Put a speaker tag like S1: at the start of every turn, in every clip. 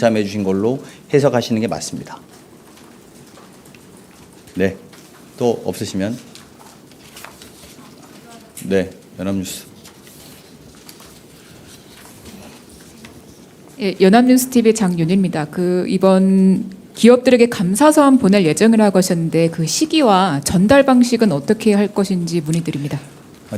S1: 참여해 주신 걸로 해석하시는 게 맞습니다. 네, 또 없으시면 네, 연합뉴스.
S2: 예, 연합뉴스 TV 장윤입니다. 이번 기업들에게 감사서한 보낼 예정을 하고 하셨는데 그 시기와 전달 방식은 어떻게 할 것인지 문의드립니다.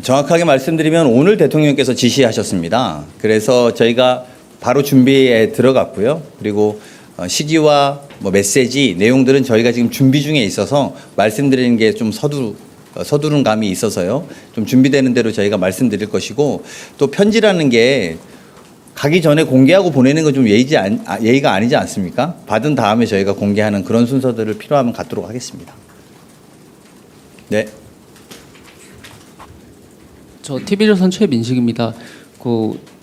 S1: 정확하게 말씀드리면 오늘 대통령께서 지시하셨습니다. 그래서 저희가 바로 준비에 들어갔고요. 그리고 시기와 메시지 내용들은 저희가 지금 준비 중에 있어서 말씀드리는 게 좀 서두른 감이 있어서요. 좀 준비되는 대로 저희가 말씀드릴 것이고, 또 편지라는 게 가기 전에 공개하고 보내는 건 좀 예의가 아니지 않습니까? 받은 다음에 저희가 공개하는 그런 순서들을 필요하면 갖도록 하겠습니다. 네.
S3: 저 TV조선 최민식입니다.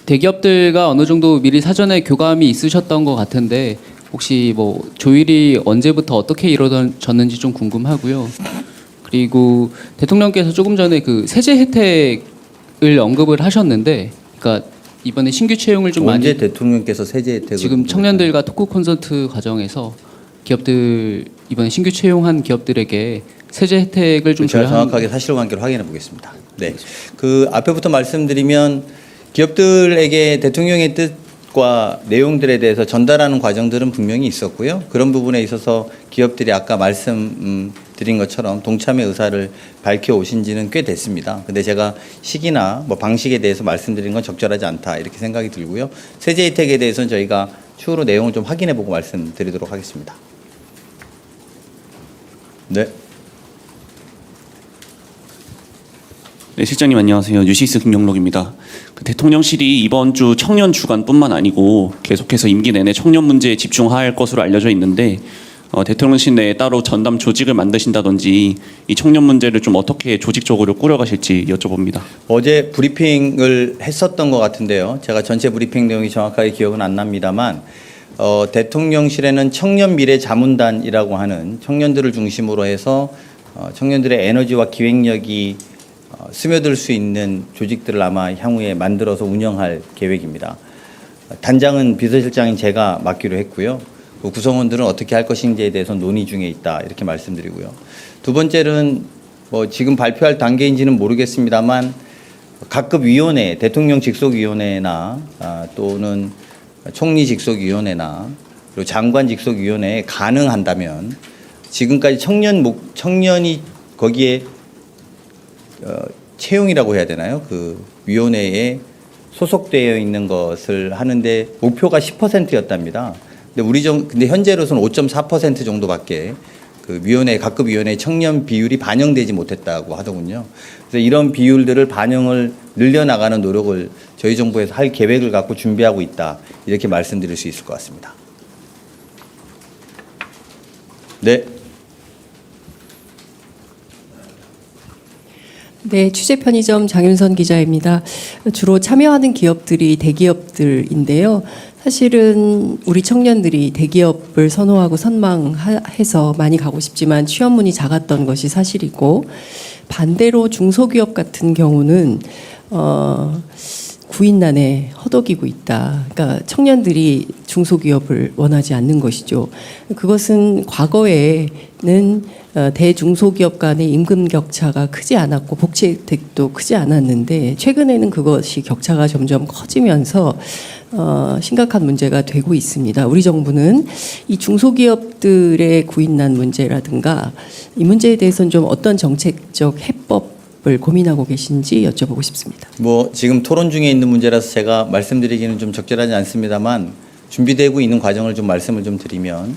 S3: 대기업들과 어느 정도 미리 사전에 교감이 있으셨던 것 같은데 혹시 조율이 언제부터 어떻게 이루어졌는지 좀 궁금하고요. 그리고 대통령께서 조금 전에 그 세제 혜택을 언급을 하셨는데, 그러니까 이번에 신규 채용을 좀
S1: 언제
S3: 많이
S1: 대통령께서 세제 혜택을
S3: 지금 청년들과 토크 콘서트 과정에서 기업들 이번에 신규 채용한 기업들에게 세제 혜택을 좀
S1: 제가
S3: 줘야
S1: 정확하게 사실관계를 확인해 보겠습니다. 네, 그 앞에부터 말씀드리면 기업들에게 대통령의 뜻과 내용들에 대해서 전달하는 과정들은 분명히 있었고요. 그런 부분에 있어서 기업들이 아까 말씀드린 것처럼 동참의 의사를 밝혀 오신 지는 꽤 됐습니다. 근데 제가 시기나 방식에 대해서 말씀드린 건 적절하지 않다 이렇게 생각이 들고요. 세제 혜택에 대해서는 저희가 추후로 내용을 좀 확인해 보고 말씀드리도록 하겠습니다. 네.
S4: 네, 실장님 안녕하세요. 뉴시스 김영록입니다. 대통령실이 이번 주 청년 주간뿐만 아니고 계속해서 임기 내내 청년 문제에 집중할 것으로 알려져 있는데 대통령실 내에 따로 전담 조직을 만드신다든지 이 청년 문제를 좀 어떻게 조직적으로 꾸려가실지 여쭤봅니다.
S1: 어제 브리핑을 했었던 것 같은데요. 제가 전체 브리핑 내용이 정확하게 기억은 안 납니다만 대통령실에는 청년 미래 자문단이라고 하는 청년들을 중심으로 해서 청년들의 에너지와 기획력이 스며들 수 있는 조직들을 아마 향후에 만들어서 운영할 계획입니다. 단장은 비서실장인 제가 맡기로 했고요. 그 구성원들은 어떻게 할 것인지에 대해서 논의 중에 있다 이렇게 말씀드리고요. 두 번째는 지금 발표할 단계인지는 모르겠습니다만 각급 위원회, 대통령 직속위원회나 또는 총리 직속위원회나 그리고 장관 직속위원회에 가능한다면 지금까지 청년이 거기에 채용이라고 해야 되나요? 그 위원회에 소속되어 있는 것을 하는데 목표가 10%였답니다. 근데 현재로서는 5.4% 정도밖에 그 각급 위원회 청년 비율이 반영되지 못했다고 하더군요. 그래서 이런 비율들을 반영을 늘려나가는 노력을 저희 정부에서 할 계획을 갖고 준비하고 있다. 이렇게 말씀드릴 수 있을 것 같습니다. 네.
S5: 네, 취재 편의점 장윤선 기자입니다. 주로 참여하는 기업들이 대기업들인데요. 사실은 우리 청년들이 대기업을 선호하고 선망해서 많이 가고 싶지만 취업문이 작았던 것이 사실이고, 반대로 중소기업 같은 경우는 구인난에 허덕이고 있다. 그러니까 청년들이 중소기업을 원하지 않는 것이죠. 그것은 과거에는 대중소기업 간의 임금 격차가 크지 않았고 복지 혜택도 크지 않았는데 최근에는 그것이 격차가 점점 커지면서 심각한 문제가 되고 있습니다. 우리 정부는 이 중소기업들의 구인난 문제라든가 이 문제에 대해서는 좀 어떤 정책적 해법을 고민하고 계신지 여쭤보고 싶습니다.
S1: 지금 토론 중에 있는 문제라서 제가 말씀드리기는 좀 적절하지 않습니다만 준비되고 있는 과정을 좀 말씀을 좀 드리면,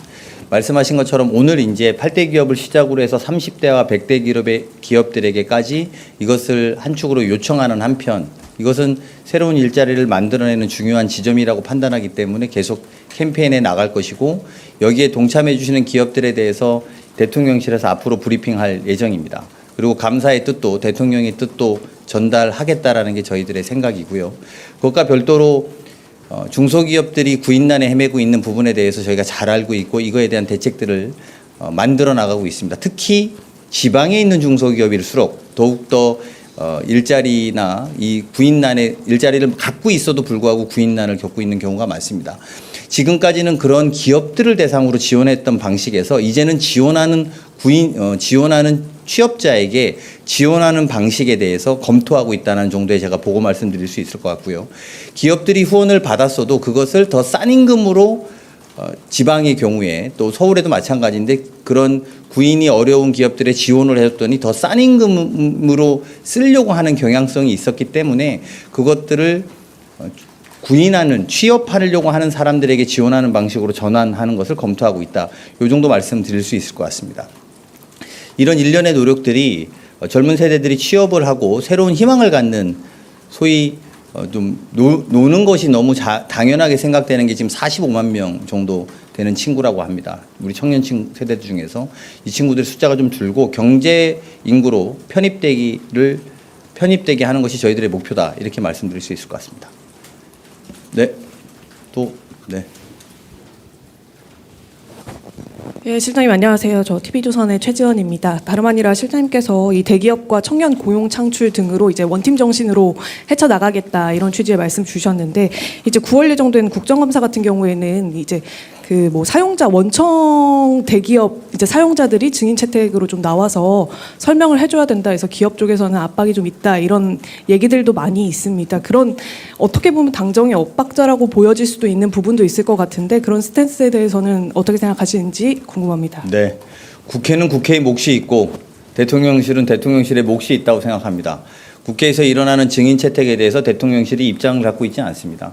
S1: 말씀하신 것처럼 오늘 이제 8대 기업을 시작으로 해서 30대와 100대 기업들에게까지 이것을 한 축으로 요청하는 한편, 이것은 새로운 일자리를 만들어내는 중요한 지점이라고 판단하기 때문에 계속 캠페인에 나갈 것이고, 여기에 동참해 주시는 기업들에 대해서 대통령실에서 앞으로 브리핑할 예정입니다. 그리고 감사의 뜻도, 대통령의 뜻도 전달하겠다라는 게 저희들의 생각이고요. 그것과 별도로 중소기업들이 구인난에 헤매고 있는 부분에 대해서 저희가 잘 알고 있고 이거에 대한 대책들을 만들어 나가고 있습니다. 특히 지방에 있는 중소기업일수록 더욱더 일자리나 이 구인난의 일자리를 갖고 있어도 불구하고 구인난을 겪고 있는 경우가 많습니다. 지금까지는 그런 기업들을 대상으로 지원했던 방식에서 이제는 지원하는 취업자에게 지원하는 방식에 대해서 검토하고 있다는 정도의 제가 보고 말씀드릴 수 있을 것 같고요. 기업들이 후원을 받았어도 그것을 더 싼 임금으로 지방의 경우에 또 서울에도 마찬가지인데 그런 구인이 어려운 기업들의 지원을 해줬더니 더 싼 임금으로 쓰려고 하는 경향성이 있었기 때문에 그것들을 구인하는 취업하려고 하는 사람들에게 지원하는 방식으로 전환하는 것을 검토하고 있다. 이 정도 말씀드릴 수 있을 것 같습니다. 이런 일련의 노력들이 젊은 세대들이 취업을 하고 새로운 희망을 갖는 소위 좀 노는 것이 너무 당연하게 생각되는 게 지금 45만 명 정도 되는 친구라고 합니다. 우리 청년 세대 중에서 이 친구들의 숫자가 좀 줄고 경제 인구로 편입되게 하는 것이 저희들의 목표다. 이렇게 말씀드릴 수 있을 것 같습니다. 네. 네.
S6: 예, 실장님 안녕하세요. 저 TV조선의 최지원입니다. 다름 아니라 실장님께서 이 대기업과 청년 고용 창출 등으로 이제 원팀 정신으로 헤쳐나가겠다 이런 취지의 말씀 주셨는데 이제 9월 예정된 국정감사 같은 경우에는 이제 그 뭐 사용자 원청 대기업 이제 사용자들이 증인 채택으로 좀 나와서 설명을 해줘야 된다 해서 기업 쪽에서는 압박이 좀 있다 이런 얘기들도 많이 있습니다. 그런 어떻게 보면 당정의 엇박자라고 보여질 수도 있는 부분도 있을 것 같은데 그런 스탠스에 대해서는 어떻게 생각하시는지 궁금합니다.
S1: 네. 국회는 국회의 몫이 있고 대통령실은 대통령실의 몫이 있다고 생각합니다. 국회에서 일어나는 증인 채택에 대해서 대통령실이 입장을 갖고 있지 않습니다.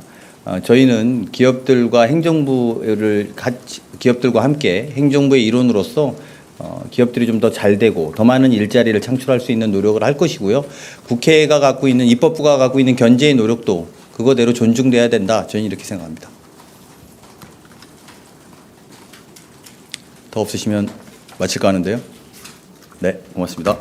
S1: 저희는 기업들과 기업들과 함께 행정부의 일원으로서 기업들이 좀 더 잘 되고 더 많은 일자리를 창출할 수 있는 노력을 할 것이고요. 국회가 갖고 있는 입법부가 갖고 있는 견제의 노력도 그거대로 존중돼야 된다. 저는 이렇게 생각합니다. 더 없으시면 마칠까 하는데요. 네, 고맙습니다.